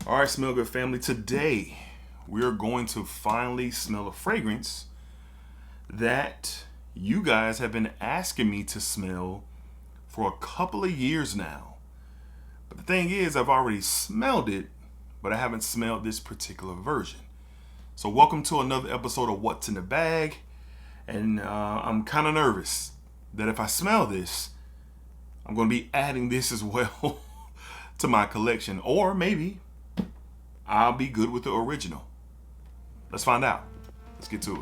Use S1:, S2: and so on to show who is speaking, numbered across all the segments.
S1: All right, Smell Good family. Today, we are going to finally smell a fragrance that you guys have been asking me to smell for a couple of years now. But the thing is, I've already smelled it, but I haven't smelled this particular version. So welcome to another episode of What's in the Bag. And I'm kind of nervous that if I smell this, I'm going to be adding this as well to my collection. Or maybe I'll be good with the original. Let's find out. Let's get to it.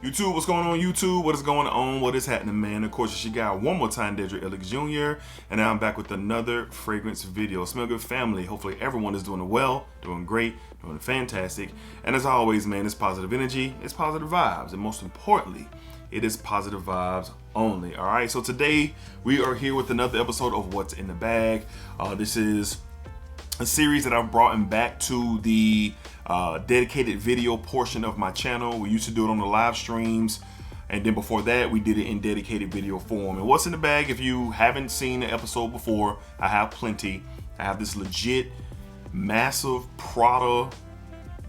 S1: YouTube, what's going on YouTube? What is going on? What is happening, man? Of course, it's your guy one more time, DEDRICKHICKSJR, and now I'm back with another fragrance video. Smell Good family. Hopefully everyone is doing well, doing great, doing fantastic. And as always, man, it's positive energy, it's positive vibes, and most importantly, it is positive vibes only. All right, so today we are here with another episode of What's in the Bag. This is a series that I've brought back to the dedicated video portion of my channel. We used to do it on the live streams, and then before that we did it in dedicated video form. And what's in the bag, if you haven't seen the episode before, I have plenty. I have this legit massive Prada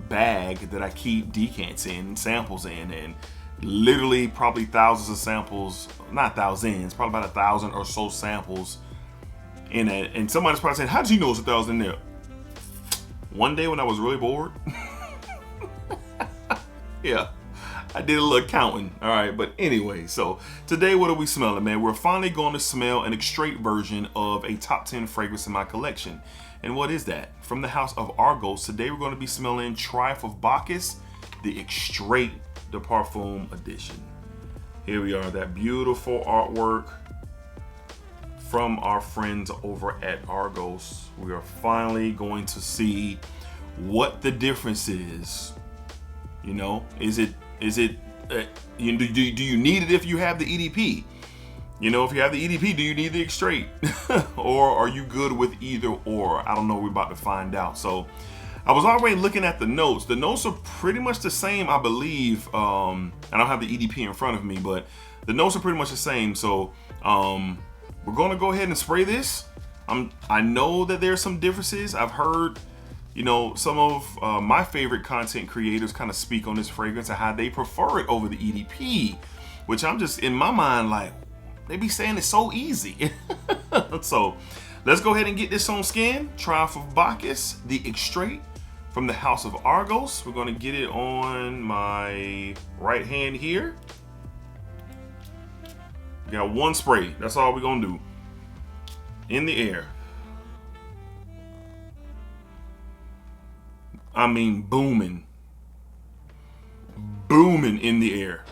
S1: bag that I keep decants in, samples in, and literally probably thousands of samples, not thousands, probably about 1,000 or so samples in it. And somebody's probably saying, how did you know it's 1,000 in there? One day when I was really bored, yeah, I did a little counting. All right, but anyway, so today what are we smelling, man? We're finally going to smell an Extrait version of a top 10 fragrance in my collection. And what is that? From the house of Argos, today we're going to be smelling Triumph of Bacchus, the Extrait de Parfum edition. Here we are, that beautiful artwork from our friends over at Argos. We are finally going to see what the difference is. You know, is it do you need it if you have the EDP? You know, if you have the EDP, do you need the Extrait? Or are you good with either or? I don't know, we're about to find out. So I was already looking at the notes. The notes are pretty much the same, I believe. I don't have the EDP in front of me, but the notes are pretty much the same. So we're gonna go ahead and spray this. I know that there's some differences. I've heard, you know, some of my favorite content creators kind of speak on this fragrance and how they prefer it over the EDP, which I'm just, in my mind, like, they be saying it's so easy. So let's go ahead and get this on skin. Triumph of Bacchus, the Extrait from the house of Argos. We're gonna get it on my right hand here. We got one spray. That's all we're gonna do. In the air. I mean, booming. Booming in the air.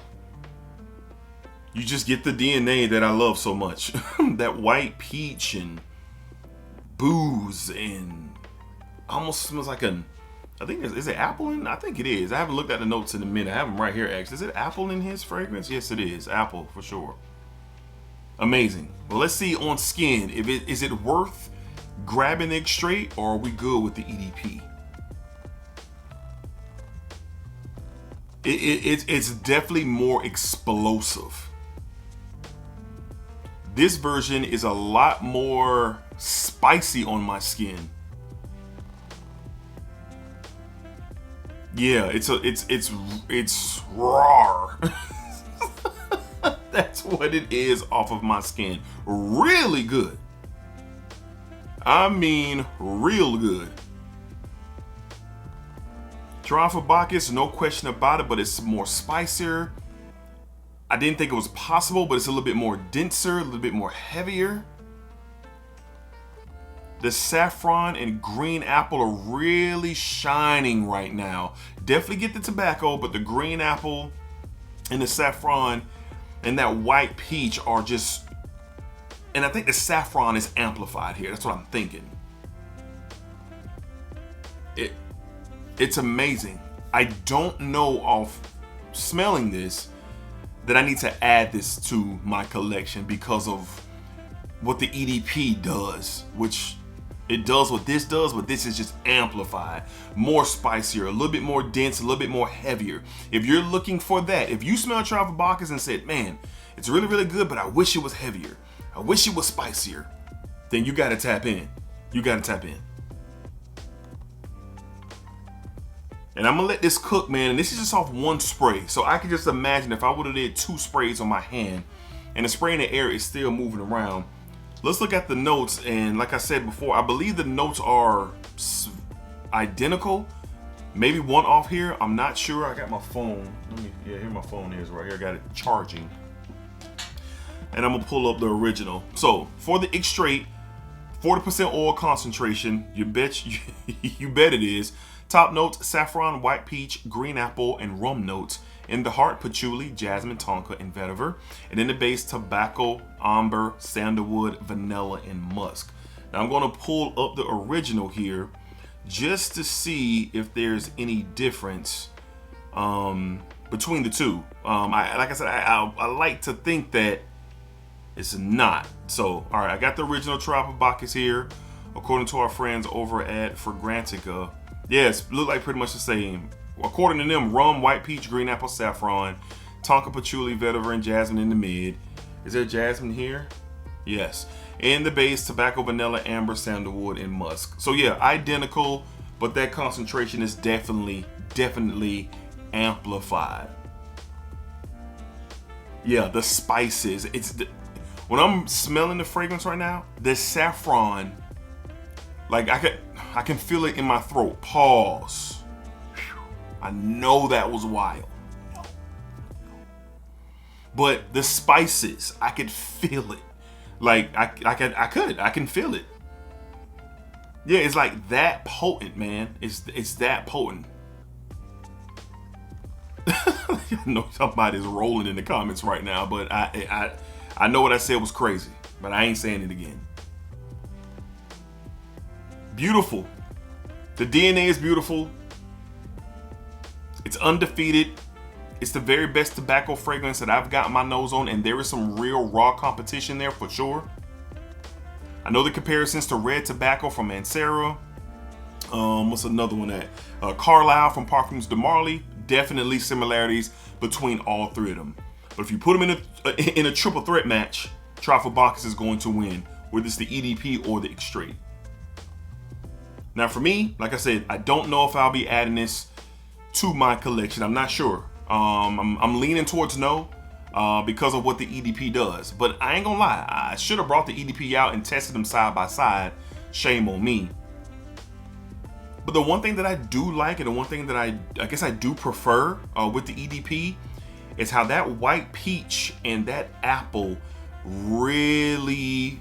S1: You just get the DNA that I love so much. That white peach and booze, and almost smells like I think, is it apple in? I think it is. I haven't looked at the notes in a minute. I have them right here, actually. Is it apple in his fragrance? Yes, it is. Apple, for sure. Amazing. Well, let's see on skin. Is it worth grabbing the Extrait, or are we good with the EDP? It's definitely more explosive. This version is a lot more spicy on my skin. Yeah, it's raw. That's what it is off of my skin. Really good. I mean, real good. Triumph of Bacchus, no question about it, but it's more spicier. I didn't think it was possible, but it's a little bit more denser, a little bit more heavier. The saffron and green apple are really shining right now. Definitely get the tobacco, but the green apple and the saffron and that white peach are just, and I think the saffron is amplified here. That's what I'm thinking. It's amazing. I don't know off smelling this that I need to add this to my collection because of what the EDP does, which it does what this does, but this is just amplified, more spicier, a little bit more dense, a little bit more heavier. If you're looking for that, if you smell Triumph of Bacchus and said, man, it's really, really good, but I wish it was heavier, I wish it was spicier, then you gotta tap in. You gotta tap in. And I'm gonna let this cook, man. And this is just off one spray. So I can just imagine if I would have did 2 sprays on my hand and the spray in the air is still moving around. Let's look at the notes. And like I said before, I believe the notes are identical. Maybe one off here. I'm not sure. I got my phone. Yeah, here my phone is right here. I got it charging. And I'm gonna pull up the original. So for the Extrait, 40% oil concentration. You bet it is. Top notes: saffron, white peach, green apple, and rum notes. In the heart, patchouli, jasmine, tonka, and vetiver. And in the base, tobacco, amber, sandalwood, vanilla, and musk. Now I'm gonna pull up the original here just to see if there's any difference between the two. Like I said, I like to think that it's not. So, all right, I got the original Tribe of Bacchus here, according to our friends over at Fragrantica. Yes, look like pretty much the same. According to them, rum, white peach, green apple, saffron, tonka, patchouli, vetiver, and jasmine in the mid. Is there jasmine here? Yes. In the base, tobacco, vanilla, amber, sandalwood, and musk. So yeah, identical, but that concentration is definitely amplified. Yeah, the spices. When I'm smelling the fragrance right now, the saffron, like I can feel it in my throat. Pause. I know that was wild. But the spices, I could feel it. Like I can feel it. Yeah, it's like that potent, man. It's that potent. I know somebody's rolling in the comments right now, but I know what I said was crazy, but I ain't saying it again. Beautiful. The DNA is beautiful. It's undefeated. It's the very best tobacco fragrance that I've got my nose on, and there is some real raw competition there for sure. I know the comparisons to red tobacco from Mancera. What's another one at? Carlisle from Parfums de Marly. Definitely similarities between all 3 of them. But if you put them in a triple threat match, Tribe of Bacchus is going to win, whether it's the EDP or the Extrait. Now for me, like I said, I don't know if I'll be adding this to my collection. I'm not sure. I'm leaning towards no because of what the EDP does. But I ain't gonna lie, I should have brought the EDP out and tested them side by side. Shame on me. But the one thing that I do like, and the one thing that I guess I do prefer with the EDP is how that white peach and that apple really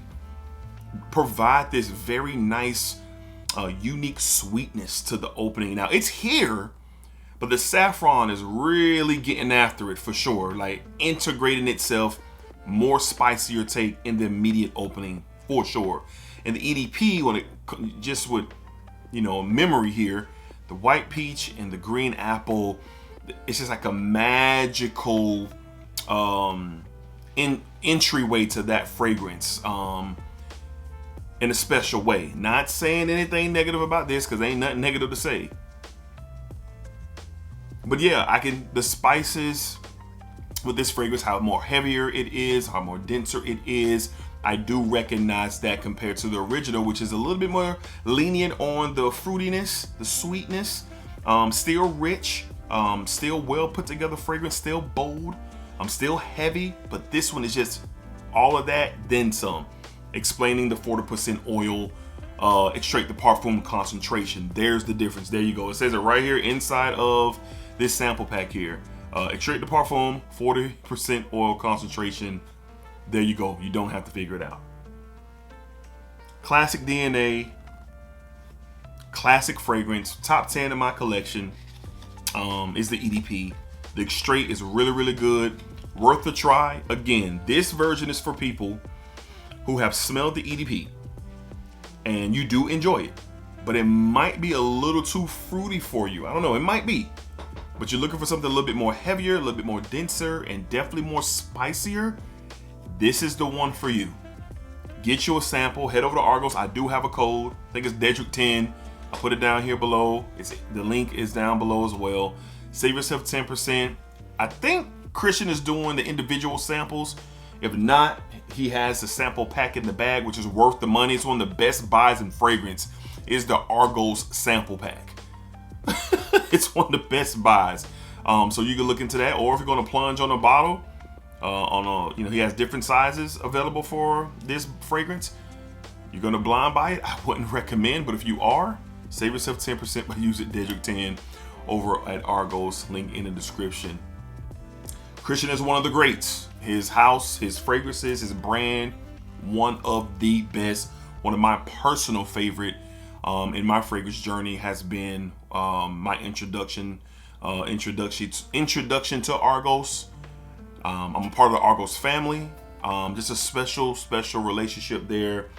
S1: provide this very nice unique sweetness to the opening. Now it's here, but the saffron is really getting after it for sure, like integrating itself, more spicier take in the immediate opening for sure. And the EDP, when it just with, you know, memory here, the white peach and the green apple, it's just like a magical entryway to that fragrance in a special way. Not saying anything negative about this, because ain't nothing negative to say. But yeah, the spices with this fragrance, how more heavier it is, how more denser it is, I do recognize that compared to the original, which is a little bit more lenient on the fruitiness, the sweetness, still rich, still well put together fragrance, still bold, still heavy, but this one is just all of that, then some. Explaining the 40% oil Extrait the Parfum concentration. There's the difference. There you go. It says it right here inside of this sample pack here. Extrait the Parfum, 40% oil concentration. There you go. You don't have to figure it out. Classic DNA, classic fragrance, top 10 in my collection is the EDP. The Extrait is really, really good. Worth a try. Again, this version is for people who have smelled the EDP and you do enjoy it, but it might be a little too fruity for you. I don't know, it might be, but you're looking for something a little bit more heavier, a little bit more denser, and definitely more spicier. This is the one for you. Get you a sample, head over to Argos. I do have a code, I think it's Dedrick10. I'll put it down here below. The link is down below as well. Save yourself 10%. I think Christian is doing the individual samples. If not, he has the sample pack in the bag, which is worth the money. It's one of the best buys in fragrance, is the Argos sample pack. it's one of the best buys. So you can look into that, or if you're going to plunge on a bottle, he has different sizes available for this fragrance. You're going to blind buy it, I wouldn't recommend, but if you are, save yourself 10% by using Dedrick 10 over at Argos, link in the description. Christian is one of the greats. His house, his fragrances, his brand, one of the best. One of my personal favorite in my fragrance journey has been my introduction to Argos. I'm a part of the Argos family. Just a special relationship there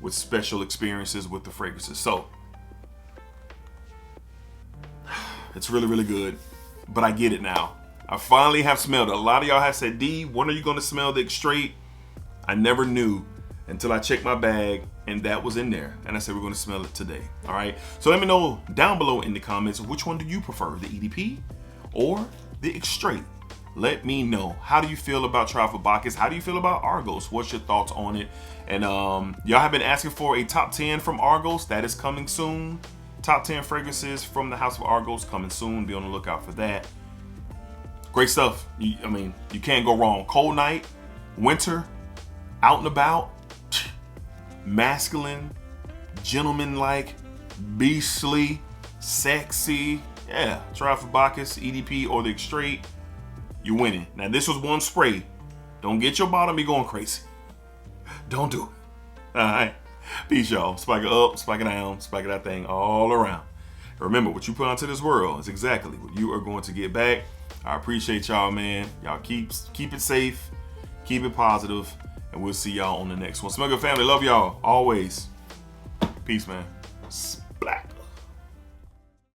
S1: with special experiences with the fragrances. So it's really, really good, but I get it now. I finally have smelled it. A lot of y'all have said, D, when are you going to smell the Extrait? I never knew until I checked my bag and that was in there. And I said, we're going to smell it today. All right. So let me know down below in the comments, which one do you prefer, the EDP or the Extrait? Let me know. How do you feel about Travel Bacchus? How do you feel about Argos? What's your thoughts on it? And y'all have been asking for a top 10 from Argos. That is coming soon. Top 10 fragrances from the House of Argos coming soon. Be on the lookout for that. Great stuff. You can't go wrong. Cold night, winter, out and about, masculine, gentleman-like, beastly, sexy. Yeah, Travel Bacchus, EDP, or the Extrait. You're winning. Now, this was one spray. Don't get your bottom be going crazy. Don't do it. All right. Peace, y'all. Spike it up, spike it down, spike it that thing all around. Remember, what you put onto this world is exactly what you are going to get back. I appreciate y'all, man. Y'all keep it safe, keep it positive, and we'll see y'all on the next one. Smell good, family. Love y'all always. Peace, man.